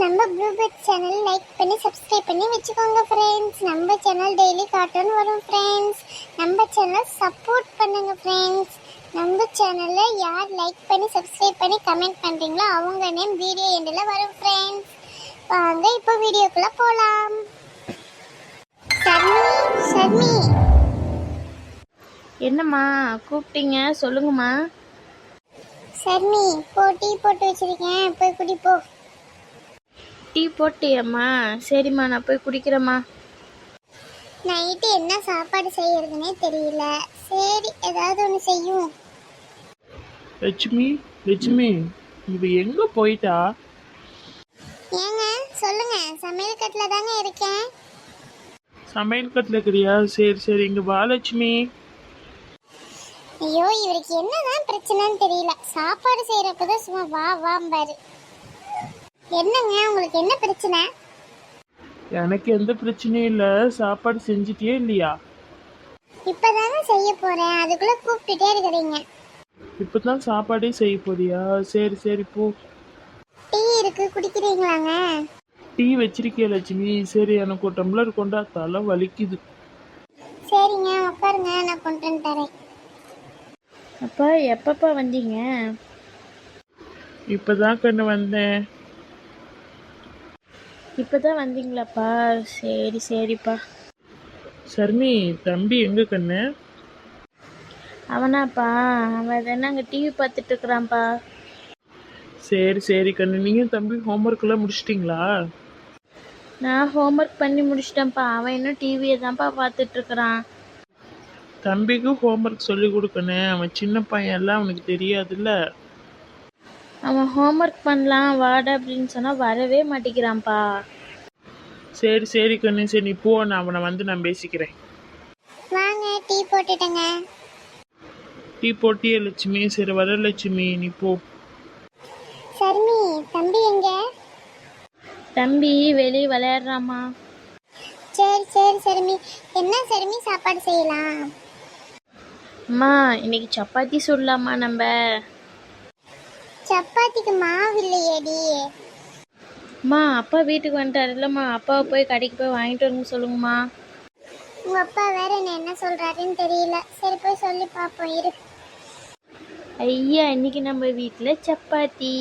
நம்ம ப்ளூபெட் channel like பண்ணி subscribe பண்ணி வச்சுக்கோங்க ஃப்ரெண்ட்ஸ். நம்ம சேனல் டெய்லி கார்ட்டூன் வரும் ஃப்ரெண்ட்ஸ். நம்ம சேனல் சப்போர்ட் பண்ணுங்க ஃப்ரெண்ட்ஸ். நம்ம சேனலை யார் லைக் பண்ணி சப்ஸ்கிரைப் பண்ணி கமெண்ட் பண்ணுறீங்களோ அவங்க நேம் வீடியோ எண்டில் வரும் ஃப்ரெண்ட்ஸ். வாங்க இப்போ வீடியோக்குள்ளே போகலாம். ஷர்மி என்னம்மா கூப்பிட்டீங்க? சொல்லுங்கம்மா. ஷர்மி டீ போட்டு வச்சிருக்கேன், போய் குடிப்போ. டீ போட்டியம்மா? சரிம்மா, நான் போய் குடிக்கிறேம்மா. நைட்டு என்ன சாப்பாடு செய்யறதுனே தெரியல. சரி, ஏதாவது ஒன்று செய்யும். லட்சுமி இவ எங்க போயிட்டா? ஏங்க சொல்லுங்க, சமையல் கட்டில தாங்க இருக்கேன். சமையல் கட்டில இருக்கிறியா? சரி இங்க வா லட்சுமி. ஐயோ, இவருக்கு என்னதான் பிரச்சனைன்னு தெரியல. சாப்பாடு செய்யறப்பதான் சும்மா வா வாம்பாரு. என்னங்க உங்களுக்கு என்ன பிரச்சனை? எனக்கு எந்த பிரச்சனையும் இல்ல. சாப்பாடு செஞ்சிட்டியா இல்லையா? இப்பதானே செய்ய போறேன், அதுக்குள்ள கூப்பிட்டுட்டே இருக்கிறீங்க. இப்பதான் சாப்பாடே செய்ய போறியா? சரி போ. டீ இருக்கு, குடிக்கிறீங்களாங்க? டீ வச்சிருக்கிய லட்சுமி? சரி, எனக்கு ஒரு டம்ளர் கொண்டா, தலை வலிக்குது. சரிங்க, உட்காருங்க, நான் கொண்டு வந்து தரேன். அப்பா எப்பப்பா வந்தீங்க? இப்பதான் கண்ணு வந்தேன். இப்பதான் வந்தீங்களாப்பா? சரிப்பா. சர்மி, தம்பி எங்க கண்ணு? அவனாப்பா? அவன் என்னங்க டிவி பார்த்துட்டு இருக்கிறான்ப்பா. சரி கண்ணு, நீங்க தம்பி ஹோம்ஒர்க் எல்லாம் முடிச்சிட்டீங்களா? நான் ஹோம்ஒர்க் பண்ணி முடிச்சிட்டேன்ப்பா. அவன் இன்னும் டிவியை தான்ப்பா பார்த்துட்டு இருக்கிறான். தம்பிக்கு ஹோம்ஒர்க் சொல்லி கொடுக்கணும். அவன் சின்ன பையன் எல்லாம் அவனுக்கு தெரியாதுல்ல. அவன் ஹோம்ஒர்க் பண்ணலாம் வாடா அப்படின்னு சொன்னால் வரவே மாட்டேங்கிறான்ப்பா. சரி கண்ணு, சரி நீ போ, நான் அவனை வந்து நான் பேசிக்கிறேன். வாங்க, டீ போட்டுட்டேங்க. டீ போட்டியே லட்சுமி? சரி வர லட்சுமி, நீ போ. சர்மி, தம்பி எங்க? தம்பி வெளியே விளையாடுறாம்மா. சரி சர்மி. என்ன சர்மி சாப்பாடு செய்யலாம்? அம்மா இன்னைக்கு சப்பாத்தி சுடலாமா நம்ம? சப்பாத்திக்கு மாவு இல்லையேடி. அம்மா அப்பா வீட்டுக்கு வந்துட்டாரு இல்லைம்மா, அப்பாவை போய் கடைக்கு போய் வாங்கிட்டு வரணும்னு சொல்லுங்கம்மா. உங்க அப்பா வேற என்ன சொல்றாருன்னு தெரியல. சரி போய் சொல்லி பார்ப்போம், இரு. ஐயா இன்னைக்கு நம்ம வீட்டில் சப்பாத்தி.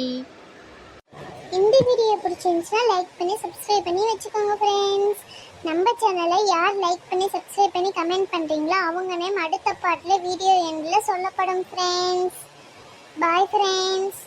இந்த வீடியோ பிடிச்சிருந்துச்சுன்னா லைக் பண்ணி சப்ஸ்கிரைப் பண்ணி வச்சுக்கோங்க ஃப்ரெண்ட்ஸ். நம்ம சேனலை யார் லைக் பண்ணி சப்ஸ்கிரைப் பண்ணி கமெண்ட் பண்ணுறீங்களோ அவங்க நேம் அடுத்த பாட்டில் வீடியோ எண்டில் சொல்லப்படும் ஃப்ரெண்ட்ஸ். Bye friends.